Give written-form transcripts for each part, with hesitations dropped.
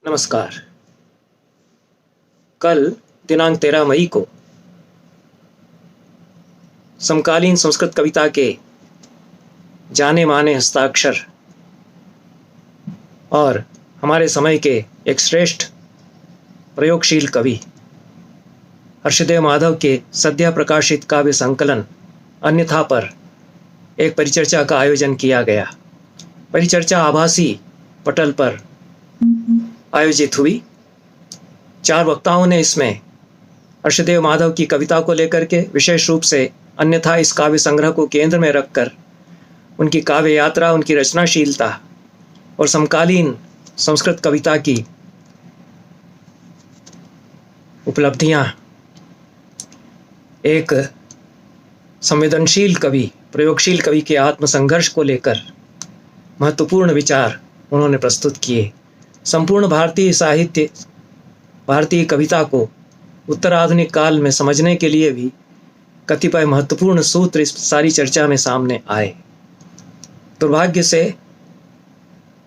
नमस्कार। कल दिनांक 13 मई को समकालीन संस्कृत कविता के जाने माने हस्ताक्षर और हमारे समय के एक श्रेष्ठ प्रयोगशील कवि हर्षदेव माधव के सद्य प्रकाशित काव्य संकलन अन्यथा पर एक परिचर्चा का आयोजन किया गया। परिचर्चा आभासी पटल पर आयोजित हुई। 4 वक्ताओं ने इसमें हर्षदेव माधव की कविता को लेकर के विशेष रूप से अन्यथा इस काव्य संग्रह को केंद्र में रखकर उनकी काव्य यात्रा, उनकी रचनाशीलता और समकालीन संस्कृत कविता की उपलब्धियां, एक संवेदनशील कवि, प्रयोगशील कवि के आत्मसंघर्ष को लेकर महत्वपूर्ण विचार उन्होंने प्रस्तुत किए। संपूर्ण भारतीय साहित्य, भारतीय कविता को उत्तराधुनिक काल में समझने के लिए भी कतिपय महत्वपूर्ण सूत्र इस सारी चर्चा में सामने आए। दुर्भाग्य से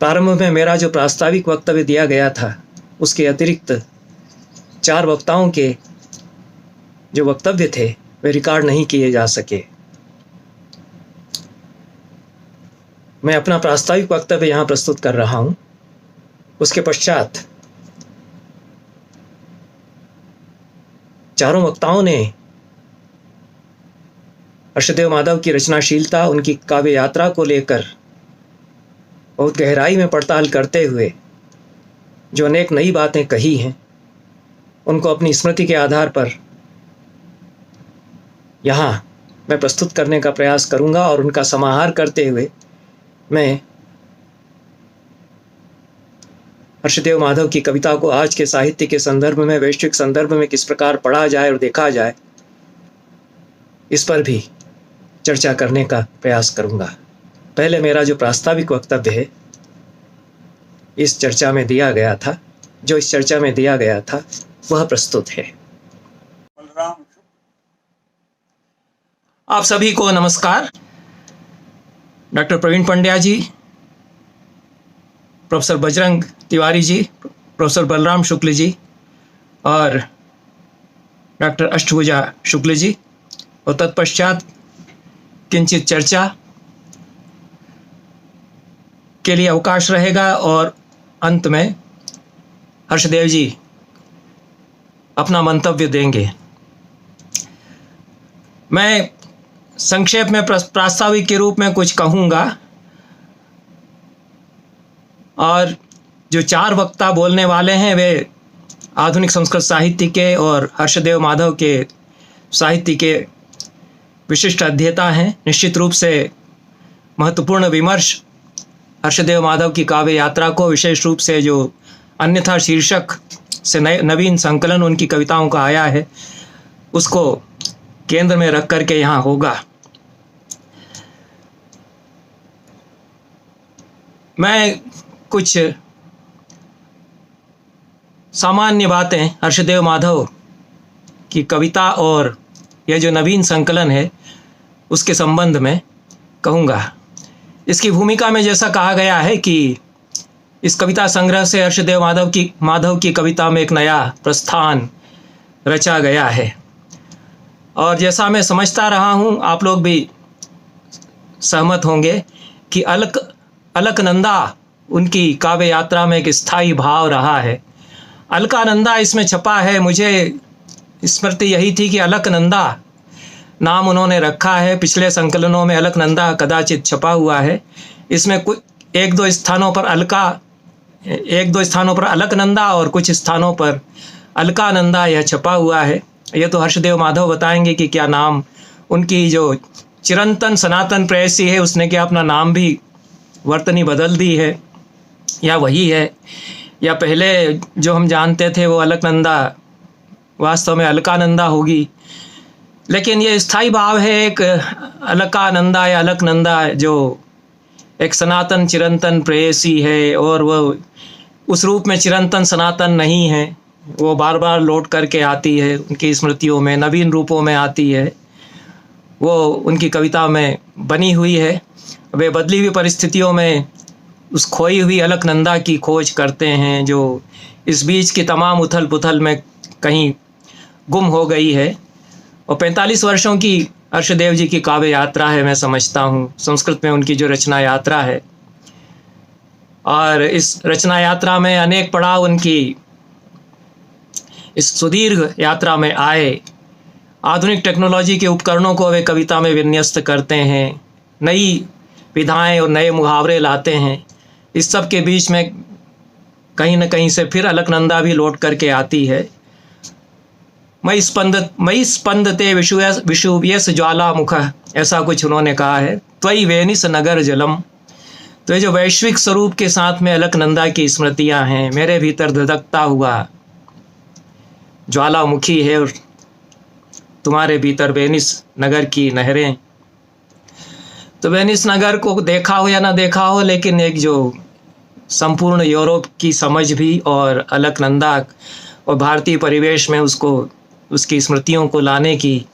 प्रारंभ में मेरा जो प्रास्ताविक वक्तव्य दिया गया था, उसके अतिरिक्त 4 वक्ताओं के जो वक्तव्य थे वे रिकॉर्ड नहीं किए जा सके। मैं अपना प्रास्ताविक वक्तव्य यहाँ प्रस्तुत कर रहा हूँ। उसके पश्चात चारों वक्ताओं ने हर्षदेव माधव की रचनाशीलता, उनकी काव्य यात्रा को लेकर बहुत गहराई में पड़ताल करते हुए जो अनेक नई बातें कही हैं, उनको अपनी स्मृति के आधार पर यहाँ मैं प्रस्तुत करने का प्रयास करूँगा और उनका समाहार करते हुए मैं हर्षदेव माधव की कविता को आज के साहित्य के संदर्भ में, वैश्विक संदर्भ में किस प्रकार पढ़ा जाए और देखा जाए, इस पर भी चर्चा करने का प्रयास करूंगा। पहले मेरा जो प्रास्ताविक वक्तव्य है इस चर्चा में दिया गया था, वह प्रस्तुत है। आप सभी को नमस्कार। डॉक्टर प्रवीण पंड्या जी, प्रोफेसर बजरंग तिवारी जी, प्रोफेसर बलराम शुक्ल जी और डॉक्टर अष्टभुजा शुक्ल जी, और तत्पश्चात किंचित चर्चा के लिए अवकाश रहेगा और अंत में हर्षदेव जी अपना मंतव्य देंगे। मैं संक्षेप में प्रास्ताविक के रूप में कुछ कहूँगा और जो 4 वक्ता बोलने वाले हैं वे आधुनिक संस्कृत साहित्य के और हर्षदेव माधव के साहित्य के विशिष्ट अध्येता हैं। निश्चित रूप से महत्वपूर्ण विमर्श हर्षदेव माधव की काव्य यात्रा को, विशेष रूप से जो अन्यथा शीर्षक से नवीन संकलन उनकी कविताओं का आया है, उसको केंद्र में रख करके यहाँ होगा। मैं कुछ सामान्य बातें हर्षदेव माधव की कविता और यह जो नवीन संकलन है उसके संबंध में कहूँगा। इसकी भूमिका में जैसा कहा गया है कि इस कविता संग्रह से हर्षदेव माधव की कविता में एक नया प्रस्थान रचा गया है, और जैसा मैं समझता रहा हूँ आप लोग भी सहमत होंगे कि अलकनंदा उनकी काव्य यात्रा में एक स्थायी भाव रहा है। अलकानंदा इसमें छपा है। मुझे स्मृति यही थी कि अलकनंदा नाम उन्होंने रखा है। पिछले संकलनों में अलकनंदा कदाचित छपा हुआ है। इसमें कुछ एक दो स्थानों पर अलकनंदा और कुछ स्थानों पर अलकानंदा यह छपा हुआ है। यह तो हर्षदेव माधव बताएंगे कि क्या नाम, उनकी जो चिरंतन सनातन प्रेयसी है उसने क्या अपना नाम भी वर्तनी बदल दी है या वही है, या पहले जो हम जानते थे वो अलकनंदा वास्तव में अलकानंदा होगी। लेकिन ये स्थायी भाव है एक अलकानंदा या अलकनंदा जो एक सनातन चिरंतन प्रेयसी है, और वो उस रूप में चिरंतन सनातन नहीं है। वो बार बार लौट करके आती है, उनकी स्मृतियों में नवीन रूपों में आती है। वो उनकी कविता में बनी हुई है। वे बदली हुई परिस्थितियों में उस खोई हुई अलकनंदा की खोज करते हैं जो इस बीच की तमाम उथल पुथल में कहीं गुम हो गई है। और 45 वर्षों की अर्शदेव जी की काव्य यात्रा है, मैं समझता हूँ, संस्कृत में उनकी जो रचना यात्रा है। और इस रचना यात्रा में अनेक पड़ाव उनकी इस सुदीर्घ यात्रा में आए। आधुनिक टेक्नोलॉजी के उपकरणों को वे कविता में विन्यस्त करते हैं, नई विधाएं और नए मुहावरे लाते हैं। इस सब के बीच में कहीं न कहीं से फिर अलकनंदा भी लौट करके आती है। मई स्पंदते विषुव्यस ज्वाला मुख, ऐसा कुछ उन्होंने कहा है। त्वयि वेनिस नगर जलम। तो ये जो वैश्विक स्वरूप के साथ में अलकनंदा की स्मृतियां हैं, मेरे भीतर धधकता हुआ ज्वालामुखी है और तुम्हारे भीतर वेनिस नगर की नहरें। तो वेनिस नगर को देखा हो या ना देखा हो, लेकिन एक जो संपूर्ण यूरोप की समझ भी और अलकनंदा और भारतीय परिवेश में उसकी स्मृतियों को लाने की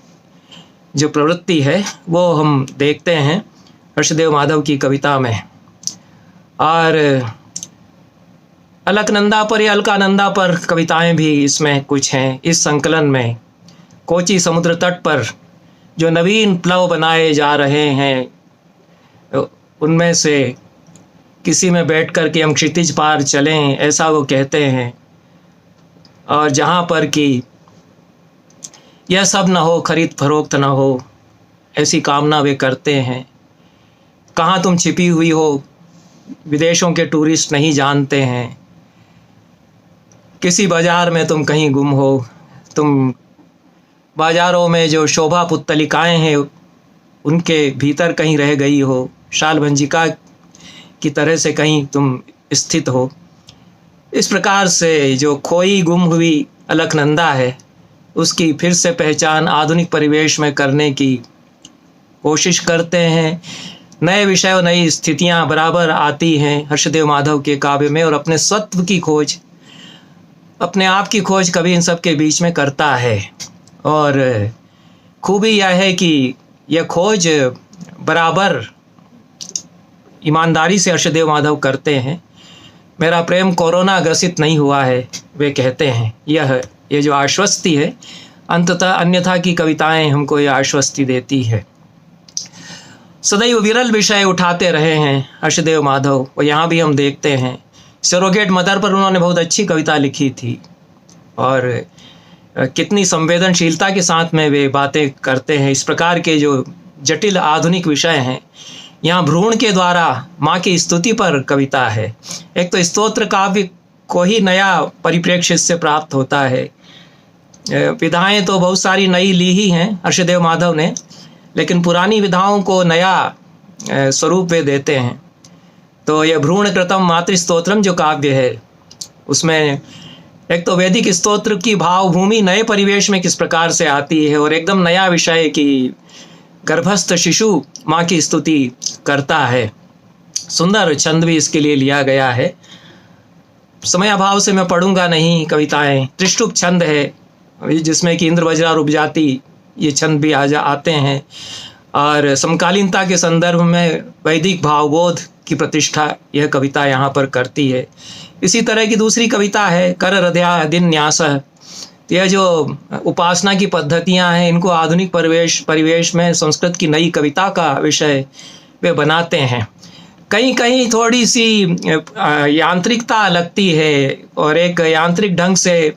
जो प्रवृत्ति है वो हम देखते हैं हर्षदेव माधव की कविता में। और अलकनंदा पर या अलकानंदा पर कविताएं भी इसमें कुछ हैं। इस संकलन में कोची समुद्र तट पर जो नवीन प्लव बनाए जा रहे हैं, उनमें से किसी में बैठ कर के हम क्षितिज पार चलें, ऐसा वो कहते हैं। और जहाँ पर कि यह सब न हो, खरीद फरोख्त न हो, ऐसी कामना वे करते हैं। कहाँ तुम छिपी हुई हो, विदेशों के टूरिस्ट नहीं जानते हैं। किसी बाजार में तुम कहीं गुम हो, तुम बाजारों में जो शोभा पुतलिकाएँ हैं उनके भीतर कहीं रह गई हो, शालभंजिका की तरह से कहीं तुम स्थित हो। इस प्रकार से जो खोई गुम हुई अलकनंदा है, उसकी फिर से पहचान आधुनिक परिवेश में करने की कोशिश करते हैं। नए विषय और नई स्थितियां बराबर आती हैं हर्षदेव माधव के काव्य में, और अपने सत्व की खोज, अपने आप की खोज कवि इन सब के बीच में करता है। और खूबी यह है कि यह खोज बराबर ईमानदारी से हर्षदेव माधव करते हैं। मेरा प्रेम कोरोना ग्रसित नहीं हुआ है, वे कहते हैं। ये जो आश्वस्ति है, अंततः अन्यथा की कविताएं हमको यह आश्वस्ति देती है। सदैव विरल विषय उठाते रहे हैं हर्षदेव माधव, और यहाँ भी हम देखते हैं सरोगेट मदर पर उन्होंने बहुत अच्छी कविता लिखी थी। और कितनी संवेदनशीलता के साथ में वे बातें करते हैं। इस प्रकार के जो जटिल आधुनिक विषय हैं, यहाँ भ्रूण के द्वारा माँ की स्तुति पर कविता है। एक तो स्तोत्र काव्य को ही नया परिप्रेक्ष्य इससे प्राप्त होता है। विधाएं तो बहुत सारी नई ली ही हैं हर्षदेव माधव ने, लेकिन पुरानी विधाओं को नया स्वरूप वे देते हैं। तो यह भ्रूण कृतम मातृस्तोत्रम जो काव्य है, उसमें एक तो वैदिक स्तोत्र की भावभूमि नए परिवेश में किस प्रकार से आती है, और एकदम नया विषय की गर्भस्थ शिशु माँ की स्तुति करता है। सुंदर छंद भी इसके लिए लिया गया है। समय अभाव से मैं पढ़ूंगा नहीं कविताएं। त्रिष्टुप छंद है जिसमें कि इंद्र वज्रा उपजाति ये छंद भी आते हैं। और समकालीनता के संदर्भ में वैदिक भावबोध की प्रतिष्ठा यह कविता यहाँ पर करती है। इसी तरह की दूसरी कविता है कर हृदया दिन न्यास। यह जो उपासना की पद्धतियाँ हैं, इनको आधुनिक परिवेश में संस्कृत की नई कविता का विषय वे बनाते हैं। कहीं कहीं थोड़ी सी यांत्रिकता लगती है, और एक यांत्रिक ढंग से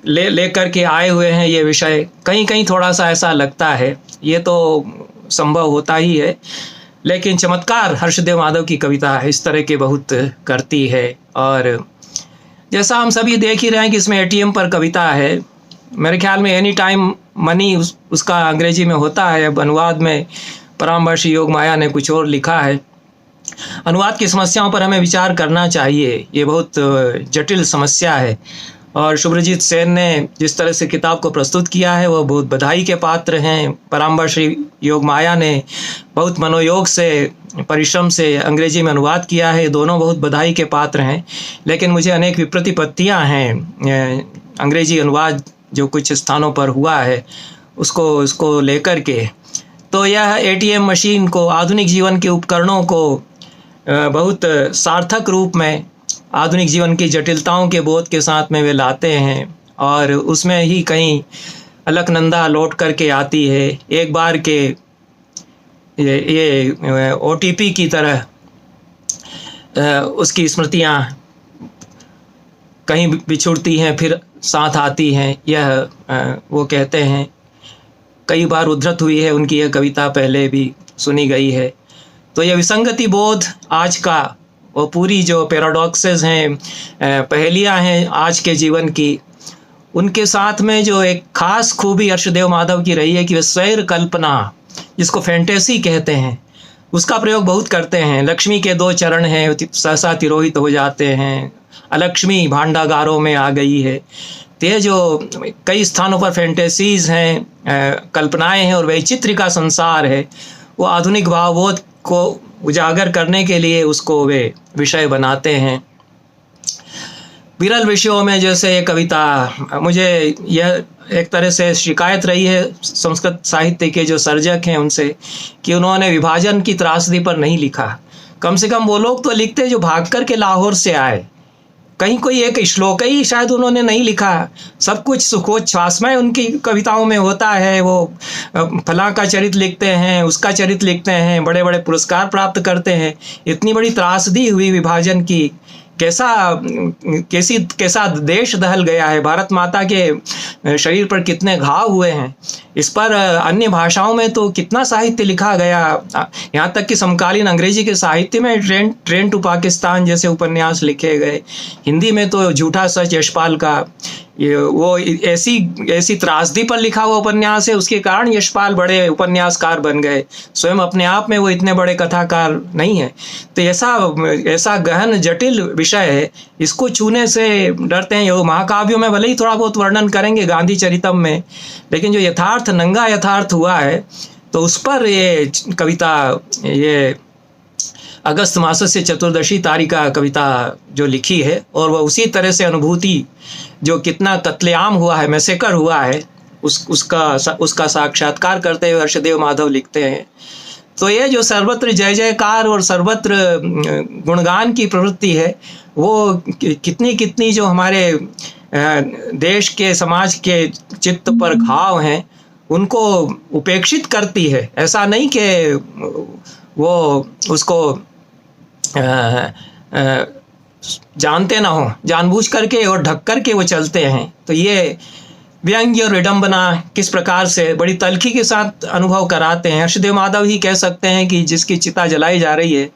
लेकर के आए हुए हैं ये विषय। कहीं कहीं थोड़ा सा ऐसा लगता है, ये तो संभव होता ही है, लेकिन चमत्कार हर्षदेव माधव की कविता इस तरह के बहुत करती है। और जैसा हम सभी देख ही रहे हैं कि इसमें एटीएम पर कविता है। मेरे ख्याल में एनी टाइम मनी उसका अंग्रेजी में होता है। अब अनुवाद में परामर्शी योग माया ने कुछ और लिखा है। अनुवाद की समस्याओं पर हमें विचार करना चाहिए, ये बहुत जटिल समस्या है। और शुभ्रजीत सेन ने जिस तरह से किताब को प्रस्तुत किया है वो बहुत बधाई के पात्र हैं। परामर्शी योग माया ने बहुत मनोयोग से, परिश्रम से अंग्रेजी में अनुवाद किया है। दोनों बहुत बधाई के पात्र हैं, लेकिन मुझे अनेक विप्रतिपत्तियां हैं अंग्रेजी अनुवाद जो कुछ स्थानों पर हुआ है उसको लेकर के। तो यह एटीएम मशीन को, आधुनिक जीवन के उपकरणों को बहुत सार्थक रूप में आधुनिक जीवन की जटिलताओं के बोध के साथ में वे लाते हैं, और उसमें ही कहीं अलकनंदा लौट करके आती है। एक बार के ये OTP की तरह उसकी स्मृतियाँ कहीं बिछुड़ती हैं फिर साथ आती हैं। यह वो कहते हैं, कई बार उद्धृत हुई है उनकी यह कविता, पहले भी सुनी गई है। तो यह विसंगति बोध आज का, वो पूरी जो पैराडॉक्सेस हैं, पहेलियाँ हैं आज के जीवन की, उनके साथ में जो एक खास खूबी अर्शदेव माधव की रही है कि वे स्वैर कल्पना, जिसको फैंटेसी कहते हैं, उसका प्रयोग बहुत करते हैं। लक्ष्मी के 2 चरण हैं, सहसा तिरोहित हो जाते हैं, अलक्ष्मी भांडागारों में आ गई है। तो ये जो कई स्थानों पर फैंटेसीज हैं, कल्पनाएं हैं और वैचित्र्य का संसार है, वो आधुनिक भावबोध को उजागर करने के लिए उसको वे विषय बनाते हैं। विरल विषयों में जैसे ये कविता, मुझे यह एक तरह से शिकायत रही है संस्कृत साहित्य के जो सर्जक हैं उनसे, कि उन्होंने विभाजन की त्रासदी पर नहीं लिखा। कम से कम वो लोग तो लिखते जो भाग कर के लाहौर से आए, कहीं कोई एक श्लोक ही शायद उन्होंने नहीं लिखा। सब कुछ सुखोच्छ्वासमय उनकी कविताओं में होता है। वो फला का चरित्र लिखते हैं, उसका चरित्र लिखते हैं, बड़े बड़े पुरस्कार प्राप्त करते हैं। इतनी बड़ी त्रासदी हुई विभाजन की, कैसा देश दहल गया है, भारत माता के शरीर पर कितने घाव हुए हैं। इस पर अन्य भाषाओं में तो कितना साहित्य लिखा गया, यहाँ तक कि समकालीन अंग्रेजी के साहित्य में ट्रेन टू पाकिस्तान जैसे उपन्यास लिखे गए। हिंदी में तो झूठा सच यशपाल का, वो ऐसी त्रासदी पर लिखा हुआ उपन्यास है, उसके कारण यशपाल बड़े उपन्यासकार बन गए। स्वयं अपने आप में वो इतने बड़े कथाकार नहीं है। तो ऐसा गहन जटिल विषय है, इसको छूने से डरते हैं। वो महाकाव्यों में भले ही थोड़ा बहुत वर्णन करेंगे, गांधी चरितम में, लेकिन जो यथार्थ, नंगा यथार्थ हुआ है, तो उस पर ये कविता, ये अगस्त मास से चतुर्दशी तारिका कविता जो लिखी है, और वह उसी तरह से अनुभूति, जो कितना कत्लेआम हुआ है, मैसेकर हुआ है, उसका साक्षात्कार करते हुए अर्शदेव माधव लिखते हैं। तो ये जो सर्वत्र जय जयकार और सर्वत्र गुणगान की प्रवृत्ति है, वो कितनी जो हमारे देश के, समाज के चित्त पर घाव हैं, उनको उपेक्षित करती है। ऐसा नहीं कि वो उसको जानते ना हो, जानबूझ करके और ढक करके वो चलते हैं। तो ये व्यंग्य और विडंबना किस प्रकार से बड़ी तल्खी के साथ अनुभव कराते हैं। अर्शदेव माधव ही कह सकते हैं कि जिसकी चिता जलाई जा रही है,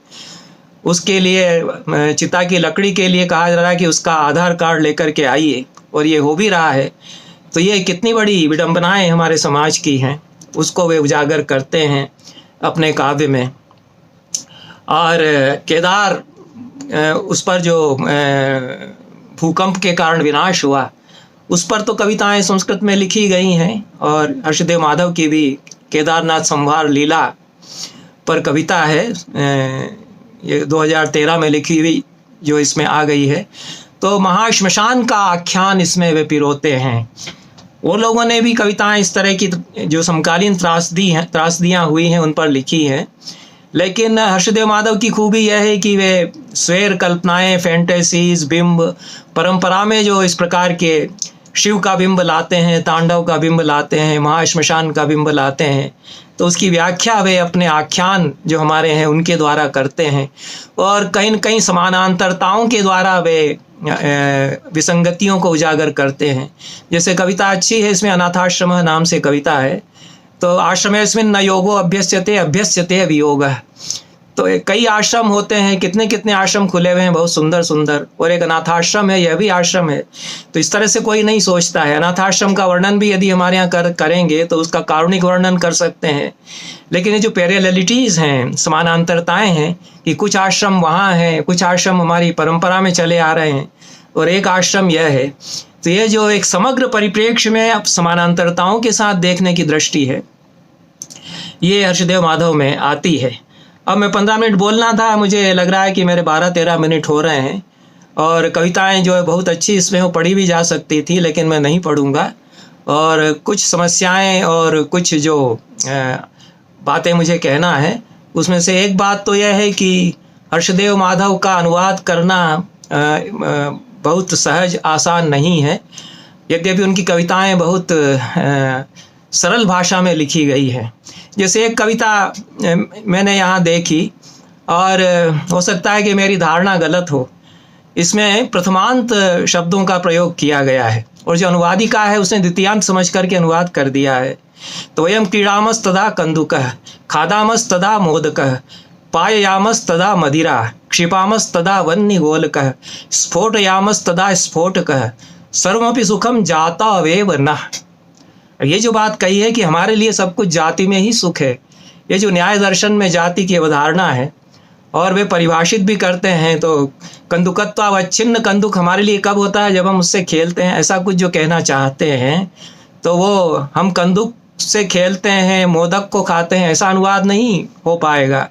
उसके लिए, चिता की लकड़ी के लिए कहा जा रहा है कि उसका आधार कार्ड लेकर के आइए, और ये हो भी रहा है। तो ये कितनी बड़ी विडंबनाएं हमारे समाज की हैं, उसको वे उजागर करते हैं अपने काव्य में। और केदार, उस पर जो भूकंप के कारण विनाश हुआ, उस पर तो कविताएं संस्कृत में लिखी गई हैं। और अर्शदेव माधव की भी केदारनाथ संहार लीला पर कविता है, ये 2013 में लिखी हुई, जो इसमें आ गई है। तो महाश्मशान का आख्यान इसमें वे पिरोते हैं। वो लोगों ने भी कविताएं इस तरह की जो समकालीन त्रासदियाँ हुई हैं उन पर लिखी हैं। लेकिन अर्शदेव माधव की खूबी यह है कि वे स्वैर कल्पनाएं, फैंटेसीज, बिंब, परंपरा में जो इस प्रकार के शिव का बिंब लाते हैं, तांडव का बिंब लाते हैं, महाश्मशान का बिंब लाते हैं, तो उसकी व्याख्या वे अपने आख्यान जो हमारे हैं उनके द्वारा करते हैं। और कहीं न कहीं समानांतरताओं के द्वारा वे विसंगतियों को उजागर करते हैं। जैसे कविता अच्छी है, इसमें अनाथाश्रम नाम से कविता है। तो आश्रमेस्मिन् न योगो अभ्यस्यते वियोगः। तो कई आश्रम होते हैं, कितने आश्रम खुले हुए हैं, बहुत सुंदर सुंदर, और एक अनाथाश्रम है, यह भी आश्रम है। तो इस तरह से कोई नहीं सोचता है। अनाथाश्रम का वर्णन भी यदि हमारे यहाँ करेंगे तो उसका कारुणिक वर्णन कर सकते हैं। लेकिन ये जो पैरेललिटीज़ हैं, समानांतरताएं हैं, कि कुछ आश्रम वहाँ हैं, कुछ आश्रम हमारी परंपरा में चले आ रहे हैं, और एक आश्रम यह है। तो ये जो एक समग्र परिप्रेक्ष्य में अब समानांतरताओं के साथ देखने की दृष्टि है, ये अर्शदेव माधव में आती है। अब मैं 15 मिनट बोलना था, मुझे लग रहा है कि मेरे 12-13 मिनट हो रहे हैं। और कविताएं जो है बहुत अच्छी इसमें हो, पढ़ी भी जा सकती थी, लेकिन मैं नहीं पढ़ूंगा। और कुछ समस्याएं और कुछ जो बातें मुझे कहना है, उसमें से एक बात तो यह है कि हर्षदेव माधव का अनुवाद करना बहुत सहज आसान नहीं है। यद्यपि उनकी कविताएं बहुत सरल भाषा में लिखी गई है। जैसे एक कविता मैंने यहाँ देखी, और हो सकता है कि मेरी धारणा गलत हो। इसमें प्रथमांत शब्दों का प्रयोग किया गया है, और जो अनुवादिका है उसने द्वितीयांत समझ करके अनुवाद कर दिया है। तो वयम क्रीडामस्तदा कंदुकः, खादामस्तदा मोदकः, पाययामस्तदा मदिरा, क्षिपामस्तदा वह्निगोलकः, स्फोटयामस्तदा स्फोटकः, सर्वमपि सुखम जाता वेव नः। ये जो बात कही है कि हमारे लिए सब कुछ जाति में ही सुख है, ये जो न्याय दर्शन में जाति की अवधारणा है, और वे परिभाषित भी करते हैं। तो कंदुकत्वावच्छिन्न कंदुक हमारे लिए कब होता है? जब हम उससे खेलते हैं, ऐसा कुछ जो कहना चाहते हैं। तो वो हम कंदुक से खेलते हैं, मोदक को खाते हैं, ऐसा अनुवाद नहीं हो पाएगा।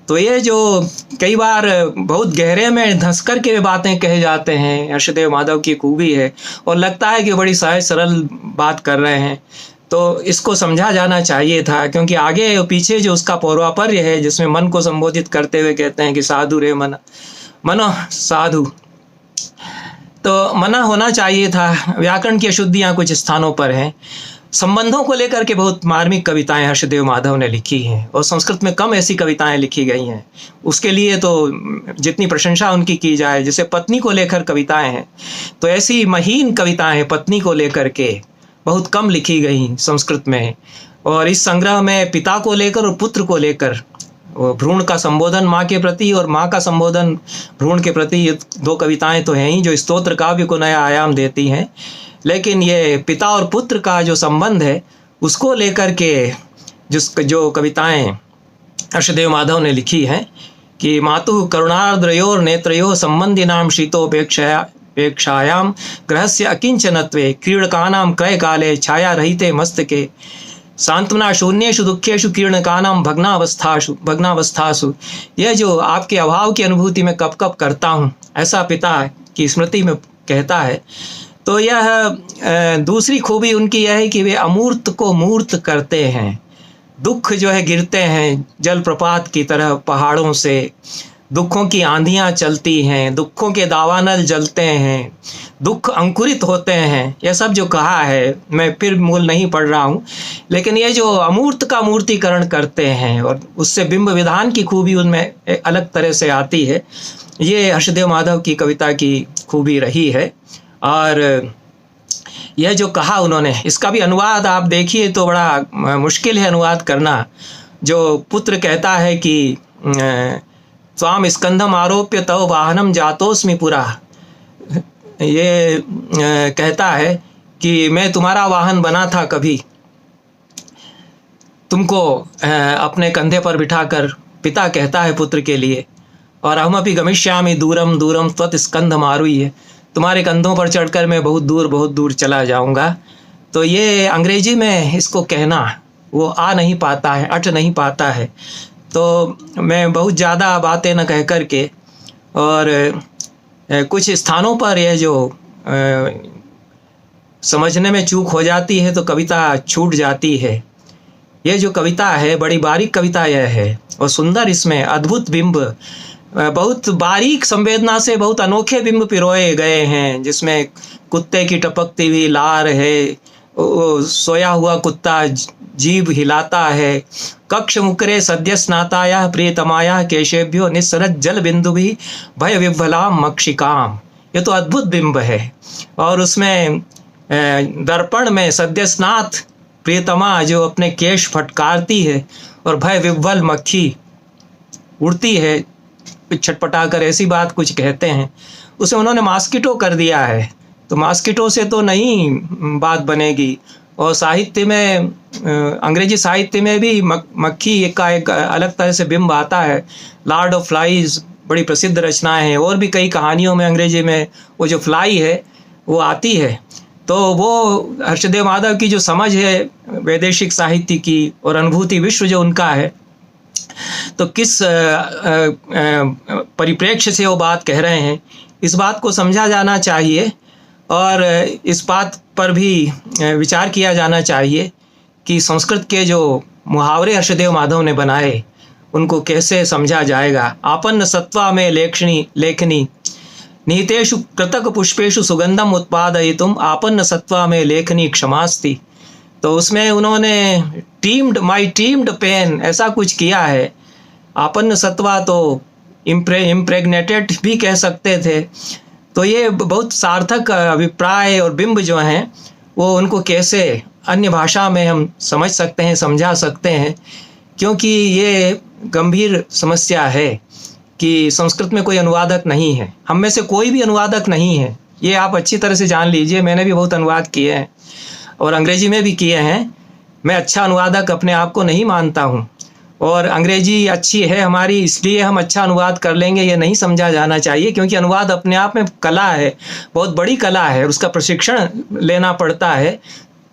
तो ये जो कई बार बहुत गहरे में धंस कर के बातें कहे जाते हैं, हर्षदेव माधव की खूबी है, और लगता है कि बड़ी सहज सरल बात कर रहे हैं। तो इसको समझा जाना चाहिए था, क्योंकि आगे और पीछे जो उसका पौर्वापर्य है, जिसमें मन को संबोधित करते हुए कहते हैं कि साधु रे मन, मनो साधु, तो मना होना चाहिए था। व्याकरण की अशुद्धियाँ कुछ स्थानों पर हैं। संबंधों को लेकर के बहुत मार्मिक कविताएं हर्षदेव माधव ने लिखी हैं, और संस्कृत में कम ऐसी कविताएं लिखी गई हैं। उसके लिए तो जितनी प्रशंसा उनकी की जाए, जैसे पत्नी को लेकर कविताएं हैं, तो ऐसी महीन कविताएं पत्नी को लेकर के बहुत कम लिखी गई संस्कृत में। और इस संग्रह में पिता को लेकर और पुत्र को लेकर, भ्रूण का संबोधन माँ के प्रति और माँ का संबोधन भ्रूण के प्रति, ये दो कविताएं तो हैं ही जो स्तोत्र काव्य को नया आयाम देती हैं। लेकिन ये पिता और पुत्र का जो संबंध है, उसको लेकर के जो कविताएं हर्षदेव माधव ने लिखी हैं कि मातु करुणार्द्रयोर नेत्रयो संबंधिनाम शीतोपेक्षायाम ग्रहस्य अकिंचनत्वे क्रीडकानां क्रय काले छाया रहिते मस्तके सांत्वना शून्येषु दुखेषु क्रीडकानां भग्नावस्थासु। यह जो आपके अभाव की अनुभूति में कब कब करता हूँ, ऐसा पिता की स्मृति में कहता है। तो यह दूसरी खूबी उनकी यह है कि वे अमूर्त को मूर्त करते हैं। दुख जो है गिरते हैं जलप्रपात की तरह पहाड़ों से, दुखों की आंधियाँ चलती हैं, दुखों के दावानल जलते हैं, दुख अंकुरित होते हैं। यह सब जो कहा है, मैं फिर मूल नहीं पढ़ रहा हूँ, लेकिन ये जो अमूर्त का मूर्तिकरण करते हैं और उससे बिंब विधान की खूबी उनमें एक अलग तरह से आती है, ये हर्षदेव माधव की कविता की खूबी रही है। और यह जो कहा उन्होंने, इसका भी अनुवाद आप देखिए तो बड़ा मुश्किल है अनुवाद करना। जो पुत्र कहता है कि स्वाम स्कंधम आरोप्य तव वाहनम जातोस्मि पुरा, ये कहता है कि मैं तुम्हारा वाहन बना था कभी, तुमको अपने कंधे पर बिठाकर, पिता कहता है पुत्र के लिए, और अहमपि गमिष्यामि दूरम दूरम त्वत् स्कंधम आरुह्य, तुम्हारे कंधों पर चढ़कर मैं बहुत दूर चला जाऊंगा। तो ये अंग्रेजी में इसको कहना वो आ नहीं पाता है, अट नहीं पाता है। तो मैं बहुत ज़्यादा बातें न कह कर के, और कुछ स्थानों पर यह जो समझने में चूक हो जाती है तो कविता छूट जाती है। यह जो कविता है बड़ी बारीक कविता यह है, और सुंदर, इसमें अद्भुत बिंब, बहुत बारीक संवेदना से बहुत अनोखे बिंब पिरोए गए हैं, जिसमें कुत्ते की टपकती हुई लार है, सोया हुआ कुत्ता जीभ हिलाता है, कक्ष मुकरे सद्य स्नाताया प्रियतमाया केशेभ्यो निस्सरत जल बिंदु भी भय विह्वलाम मक्षिकाम। ये तो अद्भुत बिंब है। और उसमें दर्पण में सद्य स्नात प्रियतमा जो अपने केश फटकारती है, और भय विह्वल मक्खी उड़ती है छटपटा कर, ऐसी बात कुछ कहते हैं। उसे उन्होंने मॉस्किटो कर दिया है, तो मॉस्किटो से तो नहीं बात बनेगी। और साहित्य में, अंग्रेजी साहित्य में भी मक्खी का एक अलग तरह से बिंब आता है। लॉर्ड ऑफ फ्लाइज बड़ी प्रसिद्ध रचनाएं हैं, और भी कई कहानियों में अंग्रेजी में वो जो फ्लाई है वो आती है। तो वो हर्षदेव माधव की जो समझ है वैदेशिक साहित्य की और अनुभूति विश्व जो उनका है, तो किस परिप्रेक्ष्य से वो बात कह रहे हैं, इस बात को समझा जाना चाहिए। और इस बात पर भी विचार किया जाना चाहिए कि संस्कृत के जो मुहावरे हर्षदेव माधव ने बनाए, उनको कैसे समझा जाएगा। आपन्न सत्वा में लेखनी नीतेषु कृतक पुष्पेषु सुगंधम उत्पादयितुम आपन्न सत्वा में लेखनी क्षमास्ति। तो उसमें उन्होंने माई टीम्ड पेन ऐसा कुछ किया है। आपन्न सत्वा तो इम्प्रेग्नेटेड भी कह सकते थे। तो ये बहुत सार्थक अभिप्राय और बिंब जो हैं वो उनको कैसे अन्य भाषा में हम समझ सकते हैं, समझा सकते हैं, क्योंकि ये गंभीर समस्या है कि संस्कृत में कोई अनुवादक नहीं है। हम में से कोई भी अनुवादक नहीं है, ये आप अच्छी तरह से जान लीजिए। मैंने भी बहुत अनुवाद किए हैं और अंग्रेजी में भी किए हैं। मैं अच्छा अनुवादक अपने आप को नहीं मानता हूँ, और अंग्रेजी अच्छी है हमारी इसलिए हम अच्छा अनुवाद कर लेंगे ये नहीं समझा जाना चाहिए, क्योंकि अनुवाद अपने आप में कला है, बहुत बड़ी कला है, उसका प्रशिक्षण लेना पड़ता है।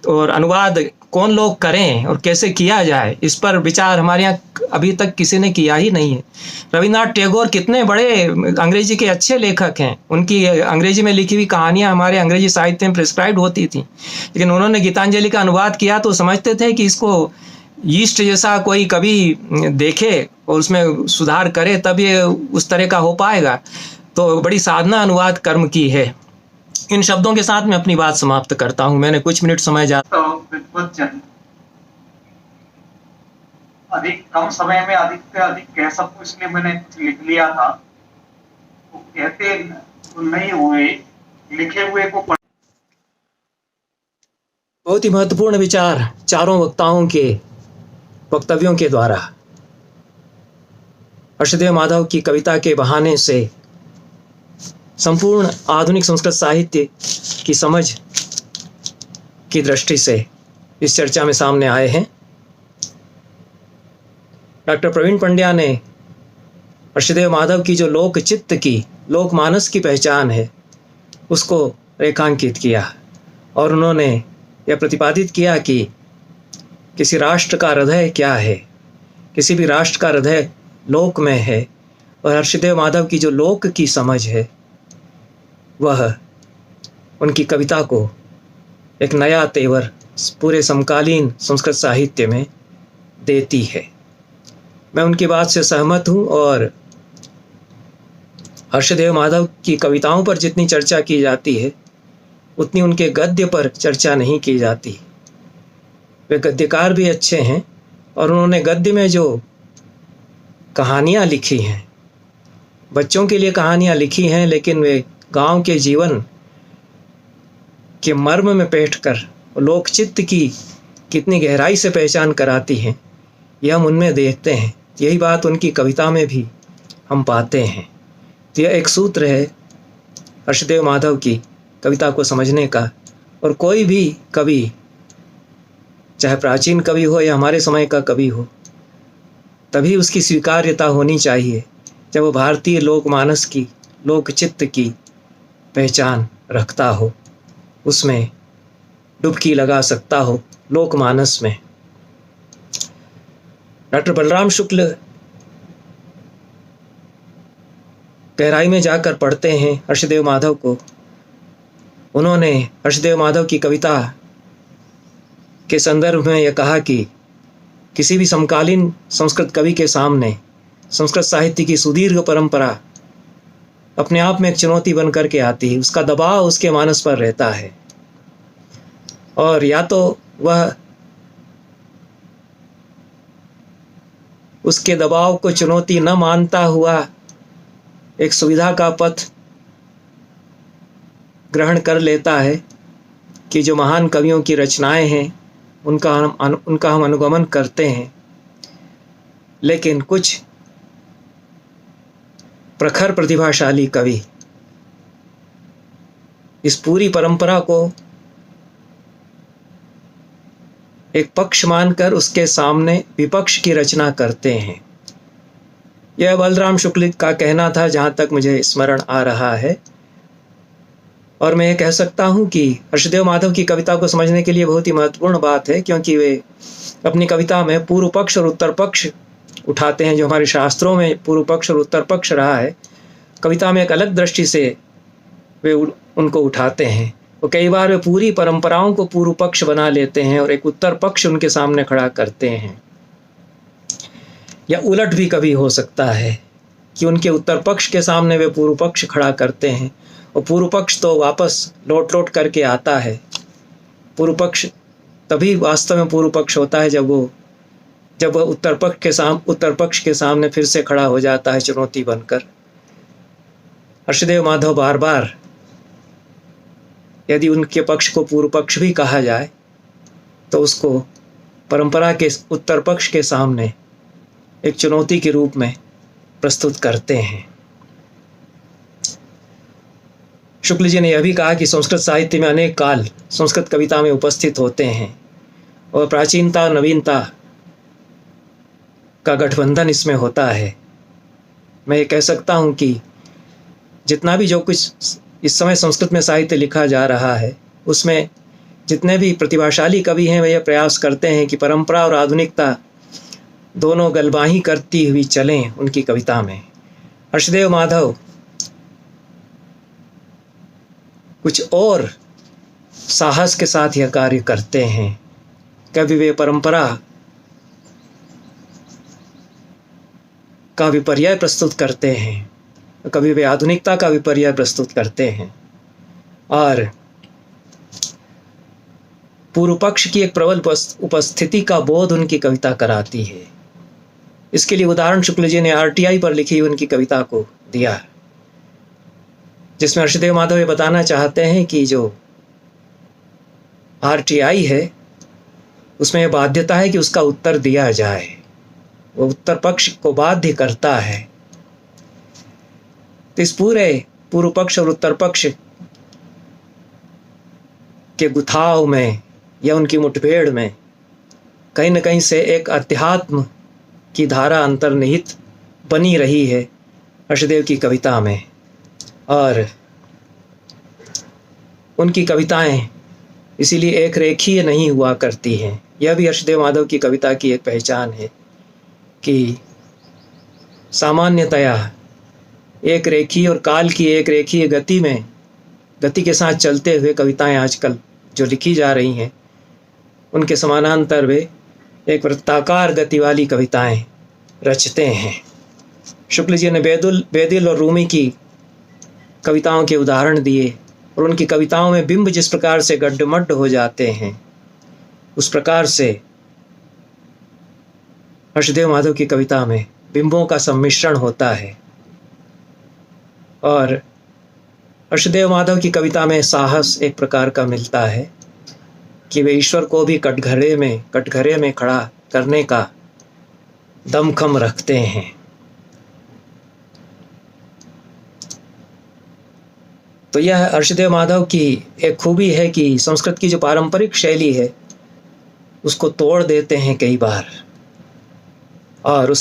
और अनुवाद कौन लोग करें और कैसे किया जाए, इस पर विचार हमारे यहाँ अभी तक किसी ने किया ही नहीं है। रविन्द्रनाथ टैगोर कितने बड़े अंग्रेजी के अच्छे लेखक हैं, उनकी अंग्रेजी में लिखी हुई कहानियाँ हमारे अंग्रेजी साहित्य में प्रिस्क्राइब्ड होती थी, लेकिन उन्होंने गीतांजलि का अनुवाद किया तो समझते थे कि इसको यीस्ट जैसा कोई कभी देखे और उसमें सुधार करे तब ये उस तरह का हो पाएगा। तो बड़ी साधना अनुवाद कर्म की है। इन शब्दों के साथ मैं अपनी बात समाप्त करता हूं। मैंने कुछ मिनट समय अधिक कम समय में अधिक से अधिक कह सकूं इसलिए मैंने कुछ लिख लिया था। तो कहते नहीं हुए लिखे हुए को बहुत ही महत्वपूर्ण विचार चारों वक्ताओं के वक्तव्यों के द्वारा हर्षदेव माधव की कविता के बहाने से संपूर्ण आधुनिक संस्कृत साहित्य की समझ की दृष्टि से इस चर्चा में सामने आए हैं। डॉक्टर प्रवीण पंड्या ने हर्षदेव माधव की जो लोक चित्त की, लोक मानस की पहचान है उसको रेखांकित किया, और उन्होंने यह प्रतिपादित किया कि किसी राष्ट्र का हृदय क्या है। किसी भी राष्ट्र का हृदय लोक में है, और हर्षदेव माधव की जो लोक की समझ है वह उनकी कविता को एक नया तेवर पूरे समकालीन संस्कृत साहित्य में देती है। मैं उनकी बात से सहमत हूँ, और हर्षदेव माधव की कविताओं पर जितनी चर्चा की जाती है उतनी उनके गद्य पर चर्चा नहीं की जाती। वे गद्यकार भी अच्छे हैं, और उन्होंने गद्य में जो कहानियाँ लिखी हैं, बच्चों के लिए कहानियाँ लिखी हैं, लेकिन वे गांव के जीवन के मर्म में बैठकर लोकचित्त की कितनी गहराई से पहचान कराती हैं, यह हम उनमें देखते हैं। यही बात उनकी कविता में भी हम पाते हैं। तो यह एक सूत्र है हर्षदेव माधव की कविता को समझने का। और कोई भी कवि, चाहे प्राचीन कवि हो या हमारे समय का कवि हो, तभी उसकी स्वीकार्यता होनी चाहिए जब वो भारतीय लोकमानस की, लोकचित्त की पहचान रखता हो, उसमें डुबकी लगा सकता हो लोकमानस में। डॉक्टर बलराम शुक्ल गहराई में जाकर पढ़ते हैं हर्षदेव माधव को। उन्होंने हर्षदेव माधव की कविता के संदर्भ में यह कहा कि किसी भी समकालीन संस्कृत कवि के सामने संस्कृत साहित्य की सुदीर्घ परंपरा अपने आप में एक चुनौती बन करके आती है। उसका दबाव उसके मानस पर रहता है, और या तो वह उसके दबाव को चुनौती न मानता हुआ एक सुविधा का पथ ग्रहण कर लेता है कि जो महान कवियों की रचनाएं हैं उनका हम अनुगमन करते हैं, लेकिन कुछ प्रखर प्रतिभाशाली कवि इस पूरी परंपरा को एक पक्ष मानकर उसके सामने विपक्ष की रचना करते हैं। यह बलराम शुक्ल का कहना था, जहाँ तक मुझे स्मरण आ रहा है। और मैं ये कह सकता हूँ कि हर्षदेव माधव की कविता को समझने के लिए बहुत ही महत्वपूर्ण बात है, क्योंकि वे अपनी कविता में पूर्व पक्ष और उत्तर पक्ष उठाते हैं। जो हमारे शास्त्रों में पूर्व पक्ष और उत्तर पक्ष रहा है, कविता में एक अलग दृष्टि से वे उनको उठाते हैं। वो कई बार वे पूरी परंपराओं को पूर्व पक्ष बना लेते हैं और एक उत्तर पक्ष उनके सामने खड़ा करते हैं। या उलट भी कभी हो सकता है कि उनके उत्तर पक्ष के सामने वे पूर्व पक्ष खड़ा करते हैं और पूर्व पक्ष तो वापस लौट लौट करके आता है। पूर्व पक्ष तभी वास्तव में पूर्व पक्ष होता है जब वह उत्तर पक्ष के सामने फिर से खड़ा हो जाता है चुनौती बनकर। हर्षदेव माधव बार बार यदि उनके पक्ष को पूर्व पक्ष भी कहा जाए तो उसको परंपरा के उत्तर पक्ष के सामने एक चुनौती के रूप में प्रस्तुत करते हैं। शुक्ल जी ने यह भी कहा कि संस्कृत साहित्य में अनेक काल संस्कृत कविता में उपस्थित होते हैं और प्राचीनता और नवीनता का गठबंधन इसमें होता है। मैं ये कह सकता हूँ कि जितना भी जो कुछ इस समय संस्कृत में साहित्य लिखा जा रहा है उसमें जितने भी प्रतिभाशाली कवि हैं वे यह प्रयास करते हैं कि परंपरा और आधुनिकता दोनों गलबाही करती हुई चलें उनकी कविता में। हर्षदेव माधव कुछ और साहस के साथ यह कार्य करते हैं। कभी वे परंपरा का विपर्य प्रस्तुत करते हैं, कभी वे आधुनिकता का विपर्य प्रस्तुत करते हैं और पूर्व पक्ष की एक प्रबल उपस्थिति का बोध उनकी कविता कराती है। इसके लिए उदाहरण शुक्ल जी ने आरटीआई पर लिखी उनकी कविता को दिया, जिसमें हर्षदेव माधव ये बताना चाहते हैं कि जो आरटीआई है उसमें यह बाध्यता है कि उसका उत्तर दिया जाए, वो उत्तर पक्ष को बाध्य करता है। तो इस पूरे पूर्व पक्ष और उत्तर पक्ष के गुथाव में या उनकी मुठभेड़ में कहीं न कहीं से एक अध्यात्म की धारा अंतर्निहित बनी रही है हर्षदेव की कविता में, और उनकी कविताएं इसीलिए एक रेखीय नहीं हुआ करती हैं। यह भी हर्षदेव माधव की कविता की एक पहचान है कि सामान्यतया एक रेखीय और काल की एक रेखीय गति के साथ चलते हुए कविताएं आजकल जो लिखी जा रही हैं उनके समानांतर वे एक वृत्ताकार गति वाली कविताएं रचते हैं। शुक्ल जी ने बेदिल और रूमी की कविताओं के उदाहरण दिए और उनकी कविताओं में बिंब जिस प्रकार से गड्ढमड्ढ हो जाते हैं उस प्रकार से हर्षदेव माधव की कविता में बिंबों का सम्मिश्रण होता है। और हर्षदेव माधव की कविता में साहस एक प्रकार का मिलता है कि वे ईश्वर को भी कटघरे में खड़ा करने का दमखम रखते हैं। तो यह हर्षदेव माधव की एक खूबी है कि संस्कृत की जो पारंपरिक शैली है उसको तोड़ देते हैं कई बार और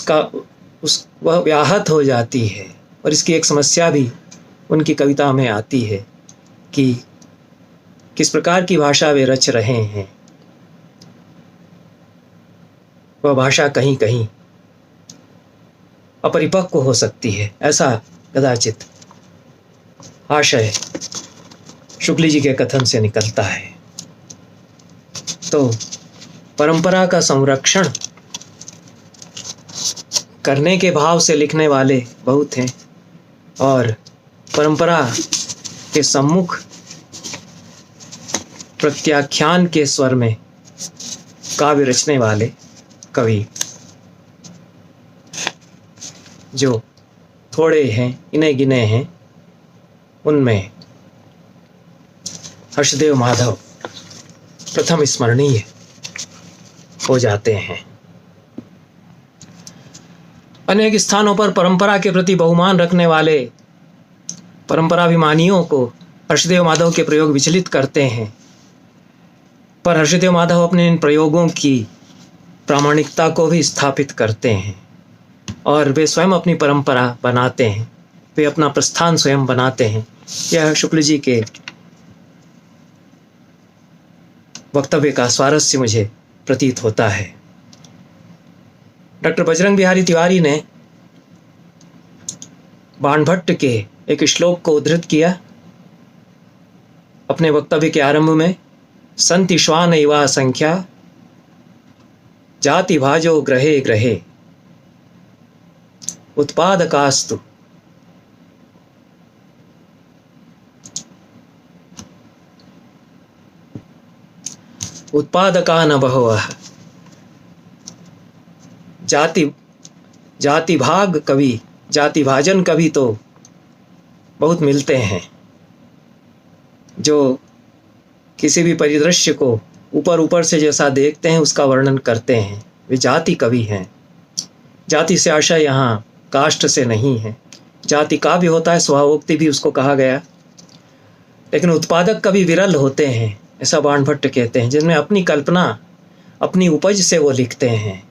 वह व्याहत हो जाती है। और इसकी एक समस्या भी उनकी कविता में आती है कि किस प्रकार की भाषा वे रच रहे हैं। वह भाषा कहीं कहीं अपरिपक्व हो सकती है, ऐसा कदाचित आशय शुक्ल जी के कथन से निकलता है। तो परंपरा का संरक्षण करने के भाव से लिखने वाले बहुत हैं और परंपरा के सम्मुख प्रत्याख्यान के स्वर में काव्य रचने वाले कवि जो थोड़े हैं, इन्हें गिने हैं, उनमें हर्षदेव माधव प्रथम स्मरणीय हो जाते हैं। अनेक स्थानों पर परंपरा के प्रति बहुमान रखने वाले परंपराभिमानियों को हर्षदेव माधव के प्रयोग विचलित करते हैं, पर हर्षदेव माधव अपने इन प्रयोगों की प्रामाणिकता को भी स्थापित करते हैं और वे स्वयं अपनी परंपरा बनाते हैं, वे अपना प्रस्थान स्वयं बनाते हैं। यह शुक्ल जी के वक्तव्य का स्वारस्य मुझे प्रतीत होता है। डॉक्टर बजरंग बिहारी तिवारी ने बाणभट्ट के एक श्लोक को उद्धृत किया अपने वक्तव्य के आरंभ में, संति श्वान इवा संख्या जाति भाजो ग्रहे ग्रहे। उत्पादकास्तु। उत्पादकान् बहवः। जाति भाग कवि, जाति भाजन कवि तो बहुत मिलते हैं, जो किसी भी परिदृश्य को ऊपर ऊपर से जैसा देखते हैं उसका वर्णन करते हैं, वे जाति कवि हैं। जाति से आशय यहाँ कास्ट से नहीं है। जाति का भी होता है, स्वभावोक्ति भी उसको कहा गया, लेकिन उत्पादक कवि विरल होते हैं, ऐसा बाणभट्ट कहते हैं, जिनमें अपनी कल्पना अपनी उपज से वो लिखते हैं।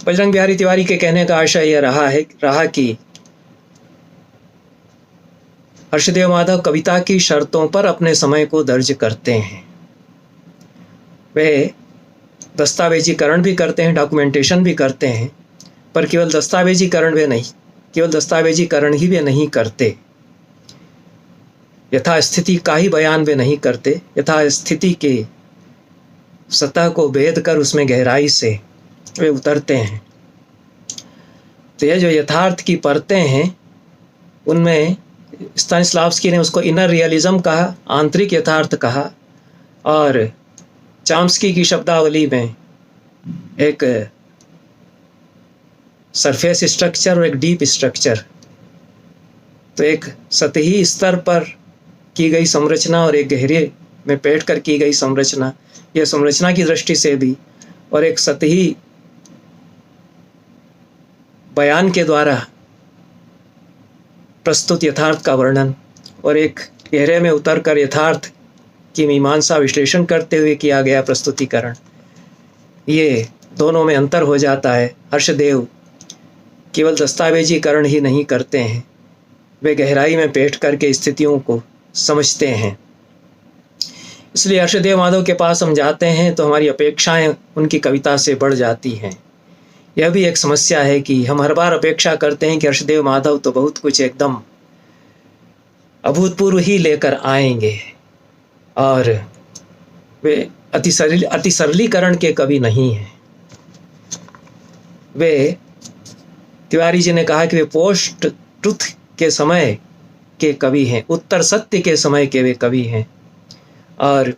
बजरंग बिहारी तिवारी के कहने का आशय यह रहा कि हर्षदेव माधव कविता की शर्तों पर अपने समय को दर्ज करते हैं। वे दस्तावेजीकरण भी करते हैं, डॉक्यूमेंटेशन भी करते हैं, पर केवल दस्तावेजीकरण ही वे नहीं करते, यथास्थिति का ही बयान वे नहीं करते, यथास्थिति के सतह को भेद कर उसमें गहराई से वे उतरते हैं। तो यह जो यथार्थ की परतें हैं, उनमें स्तानिस्लावस्की ने उसको इनर रियलिज्म कहा, आंतरिक यथार्थ कहा, और चॉम्स्की की शब्दावली में एक सरफेस स्ट्रक्चर और एक डीप स्ट्रक्चर, तो एक सतही स्तर पर की गई संरचना और एक गहरे में बैठ कर की गई संरचना, यह संरचना की दृष्टि से भी, और एक सतही बयान के द्वारा प्रस्तुत यथार्थ का वर्णन, और एक गहरे में उतरकर यथार्थ की मीमांसा विश्लेषण करते हुए किया गया प्रस्तुतिकरण, ये दोनों में अंतर हो जाता है। हर्षदेव केवल दस्तावेजीकरण ही नहीं करते हैं, वे गहराई में बैठ कर के स्थितियों को समझते हैं। इसलिए हर्षदेव माधव के पास हम जाते हैं तो हमारी अपेक्षाएं उनकी कविता से बढ़ जाती हैं। यह भी एक समस्या है कि हम हर बार अपेक्षा करते हैं कि हर्षदेव माधव तो बहुत कुछ एकदम अभूतपूर्व ही लेकर आएंगे, और वे अति सरलीकरण के कवि नहीं हैं। वे, तिवारी जी ने कहा कि वे पोस्ट ट्रुथ के समय के कवि हैं, उत्तर सत्य के समय के वे कवि हैं, और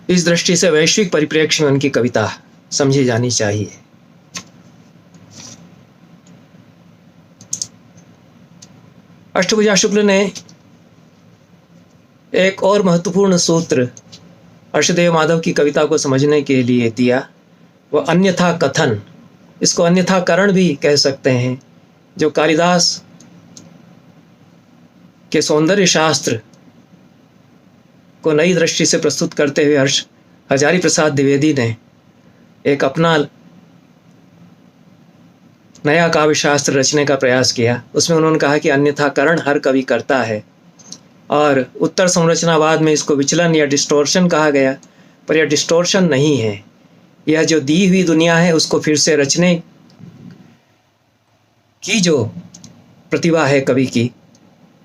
इस दृष्टि से वैश्विक परिप्रेक्ष्य में उनकी कविता समझी जानी चाहिए। अष्टभुजा शुक्ल ने एक और महत्वपूर्ण सूत्र हर्षदेव माधव की कविता को समझने के लिए दिया, वह अन्यथा कथन, इसको अन्यथाकरण भी कह सकते हैं, जो कालिदास के सौंदर्य शास्त्र को नई दृष्टि से प्रस्तुत करते हुए हजारी प्रसाद द्विवेदी ने एक अपना नया काव्य शास्त्र रचने का प्रयास किया। उसमें उन्होंने कहा कि अन्यथाकरण हर कवि करता है, और उत्तर संरचनावाद में इसको विचलन या डिस्टोर्शन कहा गया, पर यह डिस्टोर्शन नहीं है। यह जो दी हुई दुनिया है उसको फिर से रचने की जो प्रतिभा है कवि की,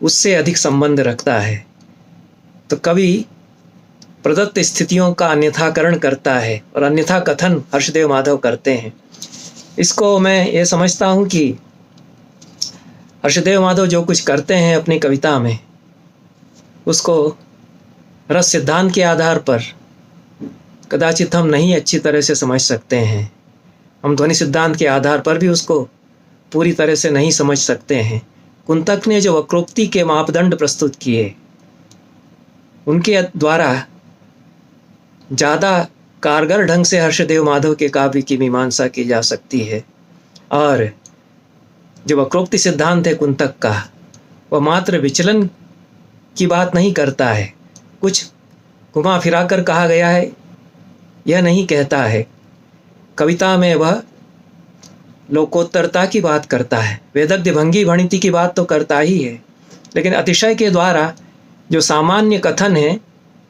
उससे अधिक संबंध रखता है। तो कवि प्रदत्त स्थितियों का अन्यथाकरण करता है, और अन्यथा कथन हर्षदेव माधव करते हैं। इसको मैं ये समझता हूँ कि हर्षदेव माधव जो कुछ करते हैं अपनी कविता में, उसको रस सिद्धांत के आधार पर कदाचित हम नहीं अच्छी तरह से समझ सकते हैं। हम ध्वनि सिद्धांत के आधार पर भी उसको पूरी तरह से नहीं समझ सकते हैं। कुंतक ने जो वक्रोक्ति के मापदंड प्रस्तुत किए, उनके द्वारा ज़्यादा कारगर ढंग से हर्षदेव माधव के काव्य की मीमांसा की जा सकती है। और जो वक्रोक्ति सिद्धांत है कुंतक का, वह मात्र विचलन की बात नहीं करता है, कुछ घुमा फिरा कर कहा गया है यह नहीं कहता है। कविता में वह लोकोत्तरता की बात करता है, वेदज्ञ भंगी भणिति की बात तो करता ही है, लेकिन अतिशय के द्वारा जो सामान्य कथन है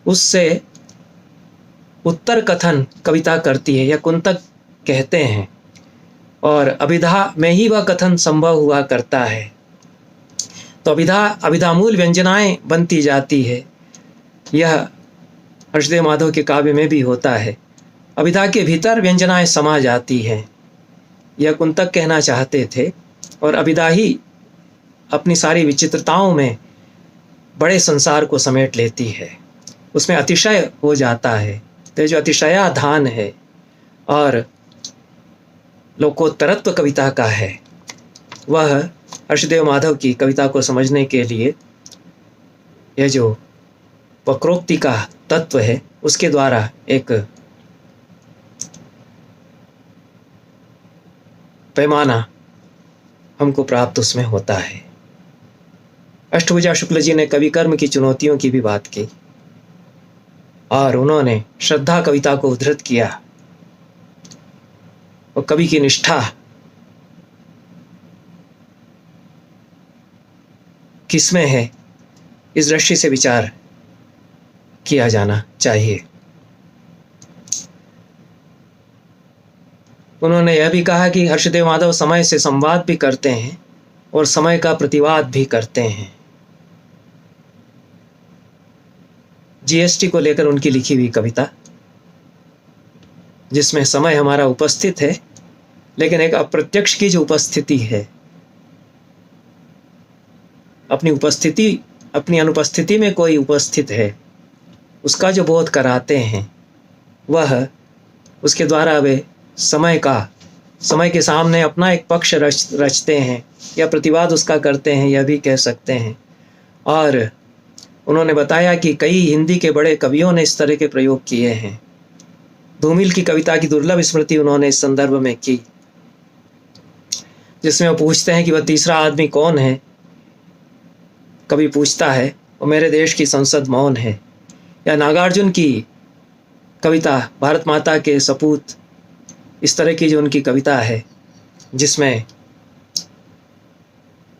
उससे उत्तर कथन कविता करती है, यह कुंतक कहते हैं, और अभिधा में ही वह कथन संभव हुआ करता है। तो अभिधामूल व्यंजनाएं बनती जाती है। यह हर्षदेव माधव के काव्य में भी होता है। अभिधा के भीतर व्यंजनाएं समा जाती हैं, यह कुंतक कहना चाहते थे। और अभिधा ही अपनी सारी विचित्रताओं में बड़े संसार को समेट लेती है, उसमें अतिशय हो जाता है। तो जो अतिशयाधान है और लोकोत्तरत्व कविता का है, वह हर्षदेव माधव की कविता को समझने के लिए यह जो वक्रोक्ति का तत्व है, उसके द्वारा एक पैमाना हमको प्राप्त उसमें होता है। अष्टभुजा शुक्ल जी ने कवि कर्म की चुनौतियों की भी बात की और उन्होंने श्रद्धा कविता को उद्धृत किया और कवि की निष्ठा किसमें है, इस दृष्टि से विचार किया जाना चाहिए। उन्होंने यह भी कहा कि हर्षदेव माधव समय से संवाद भी करते हैं और समय का प्रतिवाद भी करते हैं। जीएसटी को लेकर उनकी लिखी हुई कविता, जिसमें समय हमारा उपस्थित है, लेकिन एक अप्रत्यक्ष की जो उपस्थिति है, अपनी अनुपस्थिति में कोई उपस्थित है, उसका जो बोध कराते हैं, वह उसके द्वारा वे समय के सामने अपना एक पक्ष रचते हैं या प्रतिवाद उसका करते हैं, यह भी कह सकते हैं। और उन्होंने बताया कि कई हिंदी के बड़े कवियों ने इस तरह के प्रयोग किए हैं। धूमिल की कविता की दुर्लभ स्मृति उन्होंने इस संदर्भ में की, जिसमें वो पूछते हैं कि वह तीसरा आदमी कौन है। कवि पूछता है, वो मेरे देश की संसद मौन है। या नागार्जुन की कविता भारत माता के सपूत, इस तरह की जो उनकी कविता है, जिसमें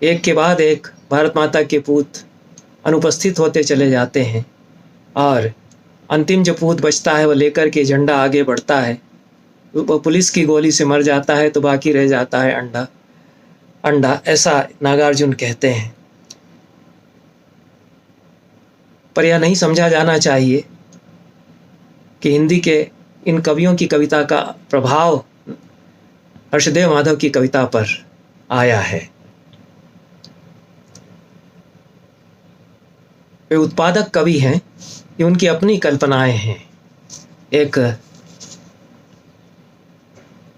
एक के बाद एक भारत माता के पूत अनुपस्थित होते चले जाते हैं और अंतिम जो पूत बचता है, वो लेकर के झंडा आगे बढ़ता है, वो पुलिस की गोली से मर जाता है, तो बाकी रह जाता है अंडा, ऐसा नागार्जुन कहते हैं। पर यह नहीं समझा जाना चाहिए कि हिंदी के इन कवियों की कविता का प्रभाव हर्षदेव माधव की कविता पर आया है। वे उत्पादक कवि हैं, ये उनकी अपनी कल्पनाएं हैं। एक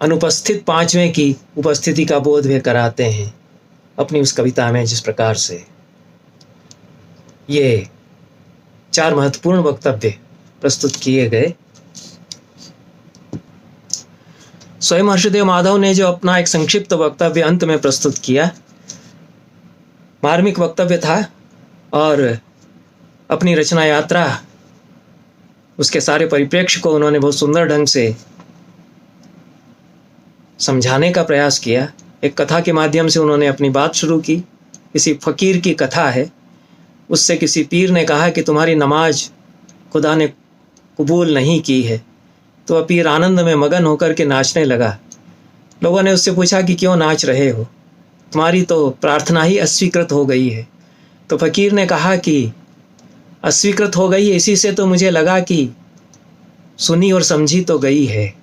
अनुपस्थित पांचवें की उपस्थिति का बोध वे कराते हैं अपनी उस कविता में, जिस प्रकार से ये 4 महत्वपूर्ण वक्तव्य प्रस्तुत किए गए। स्वयं हर्षदेव माधव ने जो अपना एक संक्षिप्त वक्तव्य अंत में प्रस्तुत किया, मार्मिक वक्तव्य था और अपनी रचना यात्रा, उसके सारे परिप्रेक्ष्य को उन्होंने बहुत सुंदर ढंग से समझाने का प्रयास किया। एक कथा के माध्यम से उन्होंने अपनी बात शुरू की। किसी फकीर की कथा है, उससे किसी पीर ने कहा कि तुम्हारी नमाज खुदा ने कबूल नहीं की है। तो वह पीर आनंद में मगन होकर के नाचने लगा। लोगों ने उससे पूछा कि क्यों नाच रहे हो, तुम्हारी तो प्रार्थना ही अस्वीकृत हो गई है। तो फकीर ने कहा कि अस्वीकृत हो गई है, इसी से तो मुझे लगा कि सुनी और समझी तो गई है।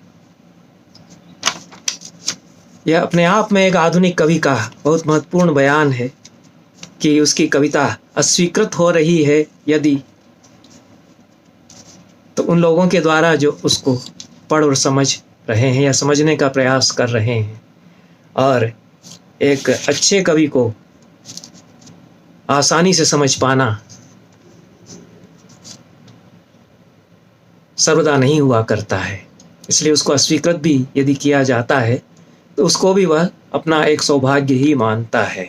यह अपने आप में एक आधुनिक कवि का बहुत महत्वपूर्ण बयान है कि उसकी कविता अस्वीकृत हो रही है यदि, तो उन लोगों के द्वारा जो उसको पढ़ और समझ रहे हैं या समझने का प्रयास कर रहे हैं। और एक अच्छे कवि को आसानी से समझ पाना सर्वदा नहीं हुआ करता है, इसलिए उसको अस्वीकृत भी यदि किया जाता है तो उसको भी वह अपना एक सौभाग्य ही मानता है।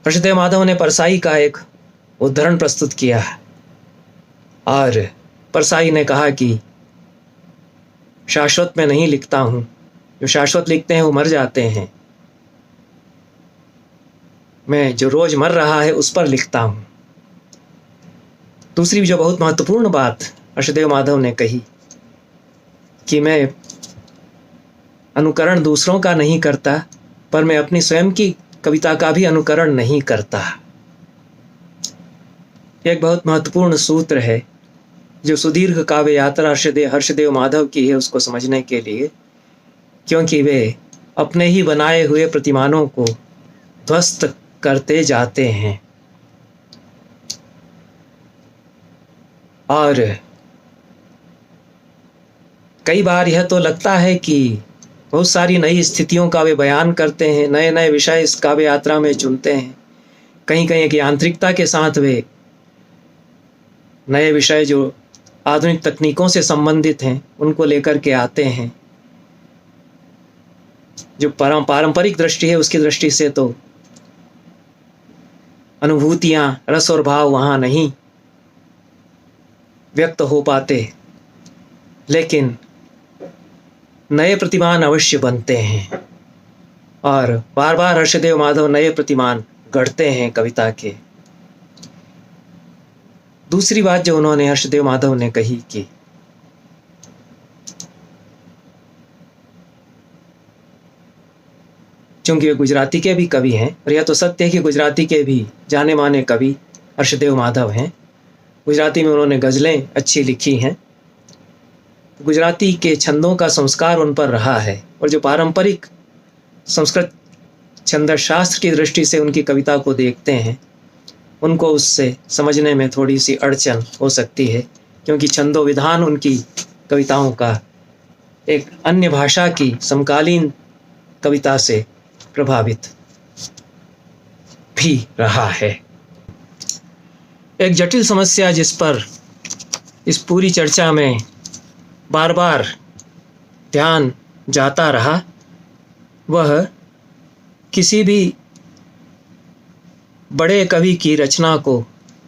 हर्षदेव माधव ने परसाई का एक उद्धरण प्रस्तुत किया और परसाई ने कहा कि शाश्वत में नहीं लिखता हूँ, जो शाश्वत लिखते हैं वो मर जाते हैं, मैं जो रोज मर रहा है उस पर लिखता हूँ। दूसरी जो बहुत महत्वपूर्ण बात हर्षदेव माधव ने कही कि मैं अनुकरण दूसरों का नहीं करता, पर मैं अपनी स्वयं की कविता का भी अनुकरण नहीं करता। एक बहुत महत्वपूर्ण सूत्र है जो सुदीर्घ काव्य यात्रा हर्षदेव माधव की है उसको समझने के लिए, क्योंकि वे अपने ही बनाए हुए प्रतिमानों को ध्वस्त करते जाते हैं और कई बार यह तो लगता है कि बहुत सारी नई स्थितियों का वे बयान करते हैं, नए नए विषय इस काव्य यात्रा में चुनते हैं। कहीं कहीं एक यांत्रिकता के साथ वे नए विषय जो आधुनिक तकनीकों से संबंधित हैं उनको लेकर के आते हैं। जो पारंपरिक दृष्टि है उसकी दृष्टि से तो अनुभूतियां, रस और भाव वहाँ नहीं व्यक्त हो पाते, लेकिन नए प्रतिमान अवश्य बनते हैं और बार बार हर्षदेव माधव नए प्रतिमान गढ़ते हैं कविता के। दूसरी बात जो उन्होंने हर्षदेव माधव ने कही कि चूंकि वे गुजराती के भी कवि हैं, और यह तो सत्य है कि गुजराती के भी जाने माने कवि हर्षदेव माधव हैं। गुजराती में उन्होंने गज़लें अच्छी लिखी हैं। गुजराती के छंदों का संस्कार उन पर रहा है और जो पारंपरिक संस्कृत छंदस शास्त्र की दृष्टि से उनकी कविता को देखते हैं उनको उससे समझने में थोड़ी सी अड़चन हो सकती है, क्योंकि छंदो विधान उनकी कविताओं का एक अन्य भाषा की समकालीन कविता से प्रभावित भी रहा है। एक जटिल समस्या जिस पर इस पूरी चर्चा में बार बार ध्यान जाता रहा वह किसी भी बड़े कवि की रचना को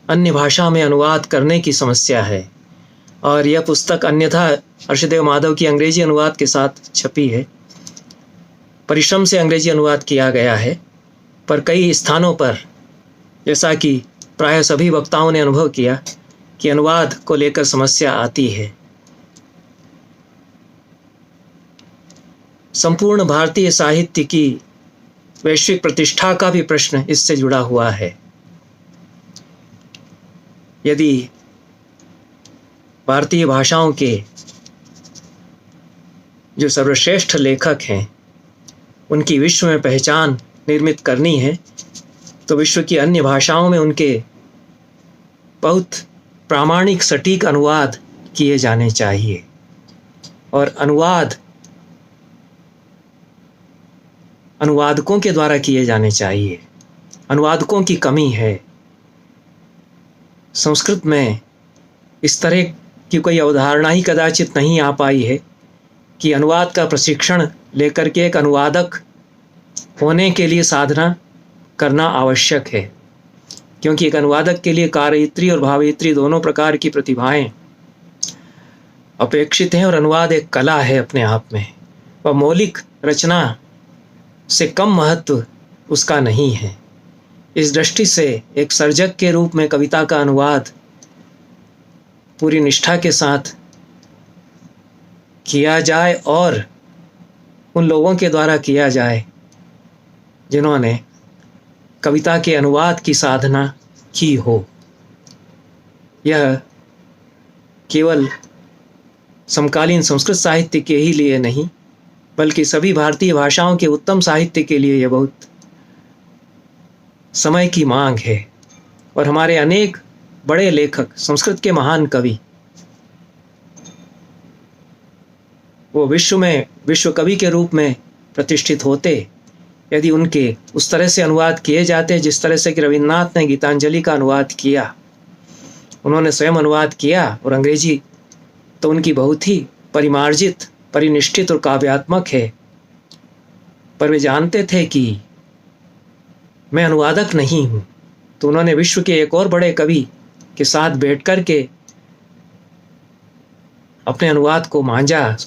अन्य भाषा में अनुवाद करने की समस्या है। और यह पुस्तक अन्यथा हर्षदेव माधव की अंग्रेजी अनुवाद के साथ छपी है। परिश्रम से अंग्रेजी अनुवाद किया गया है, पर कई स्थानों पर जैसा कि प्राय सभी वक्ताओं ने अनुभव किया कि अनुवाद को लेकर समस्या आती है। संपूर्ण भारतीय साहित्य की वैश्विक प्रतिष्ठा का भी प्रश्न इससे जुड़ा हुआ है। यदि भारतीय भाषाओं के जो सर्वश्रेष्ठ लेखक हैं उनकी विश्व में पहचान निर्मित करनी है तो विश्व की अन्य भाषाओं में उनके बहुत प्रामाणिक सटीक अनुवाद किए जाने चाहिए। और अनुवादकों के द्वारा किए जाने चाहिए। अनुवादकों की कमी है। संस्कृत में इस तरह की कोई अवधारणा ही कदाचित नहीं आ पाई है कि अनुवाद का प्रशिक्षण लेकर के एक अनुवादक होने के लिए साधना करना आवश्यक है, क्योंकि एक अनुवादक के लिए कार्यित्री और भावयित्री दोनों प्रकार की प्रतिभाएं अपेक्षित हैं। और अनुवाद एक कला है अपने आप में, वह मौलिक रचना से कम महत्व उसका नहीं है। इस दृष्टि से एक सर्जक के रूप में कविता का अनुवाद पूरी निष्ठा के साथ किया जाए और उन लोगों के द्वारा किया जाए जिन्होंने कविता के अनुवाद की साधना की हो। यह केवल समकालीन संस्कृत साहित्य के ही लिए नहीं बल्कि सभी भारतीय भाषाओं के उत्तम साहित्य के लिए यह बहुत समय की मांग है। और हमारे अनेक बड़े लेखक, संस्कृत के महान कवि, वो विश्व कवि के रूप में प्रतिष्ठित होते यदि उनके उस तरह से अनुवाद किए जाते जिस तरह से कि रविन्द्रनाथ ने गीतांजलि का अनुवाद किया। उन्होंने स्वयं अनुवाद किया और अंग्रेजी तो उनकी बहुत ही परिमार्जित, परिनिष्ठित और काव्यात्मक है, पर वे जानते थे कि मैं अनुवादक नहीं हूँ, तो उन्होंने विश्व के एक और बड़े कवि के साथ बैठकर के अपने अनुवाद को मांझा,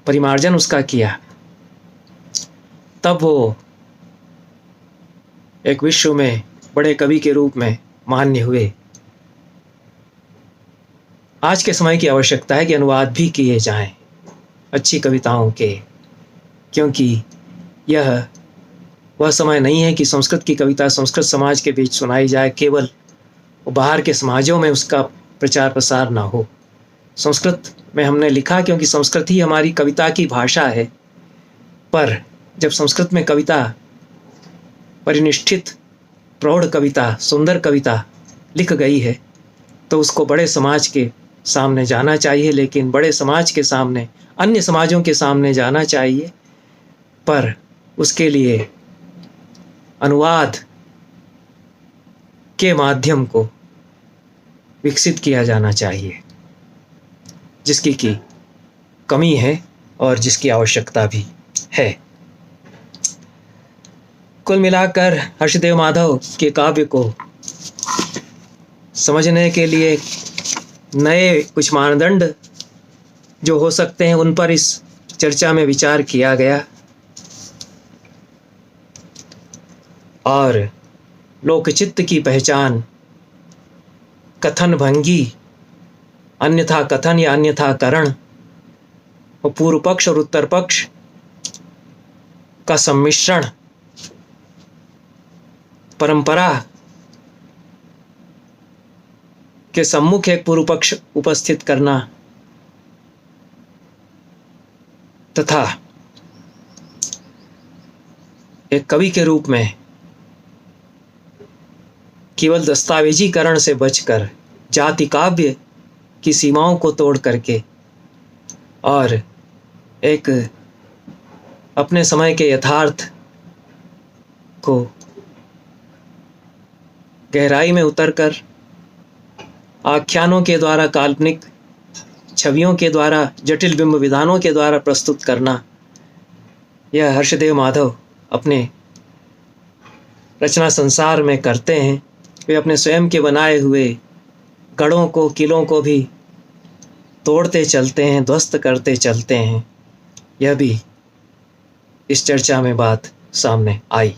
परिमार्जन उसका किया। तब वो एक विश्व में बड़े कवि के रूप में मान्य हुए। आज के समय की आवश्यकता है कि अनुवाद भी किए जाएं अच्छी कविताओं के, क्योंकि यह वह समय नहीं है कि संस्कृत की कविता संस्कृत समाज के बीच सुनाई जाए केवल वो बाहर के समाजों में उसका प्रचार प्रसार ना हो। संस्कृत में हमने लिखा क्योंकि संस्कृत ही हमारी कविता की भाषा है, पर जब संस्कृत में कविता परिनिष्ठित प्रौढ़ कविता, सुंदर कविता लिख गई है तो उसको बड़े समाज के सामने जाना चाहिए, लेकिन बड़े समाज के सामने, अन्य समाजों के सामने जाना चाहिए, पर उसके लिए अनुवाद के माध्यम को विकसित किया जाना चाहिए, जिसकी की कमी है और जिसकी आवश्यकता भी है। कुल मिलाकर हर्षदेव माधव के काव्य को समझने के लिए नए कुछ मानदंड जो हो सकते हैं उन पर इस चर्चा में विचार किया गया और लोकचित्त की पहचान कथन भंगी, अन्यथा कथन या अन्यथा करण और पूर्व पक्ष और उत्तर पक्ष का सम्मिश्रण, परंपरा के सम्मुख एक पूर्व पक्ष उपस्थित करना तथा एक कवि के रूप में केवल दस्तावेजीकरण से बचकर जाति काव्य की सीमाओं को तोड़ करके और एक अपने समय के यथार्थ को गहराई में उतरकर आख्यानों के द्वारा, काल्पनिक छवियों के द्वारा, जटिल बिंब विधानों के द्वारा प्रस्तुत करना, यह हर्षदेव माधव अपने रचना संसार में करते हैं। वे अपने स्वयं के बनाए हुए गढ़ों को, किलों को भी तोड़ते चलते हैं, ध्वस्त करते चलते हैं। यह भी इस चर्चा में बात सामने आई।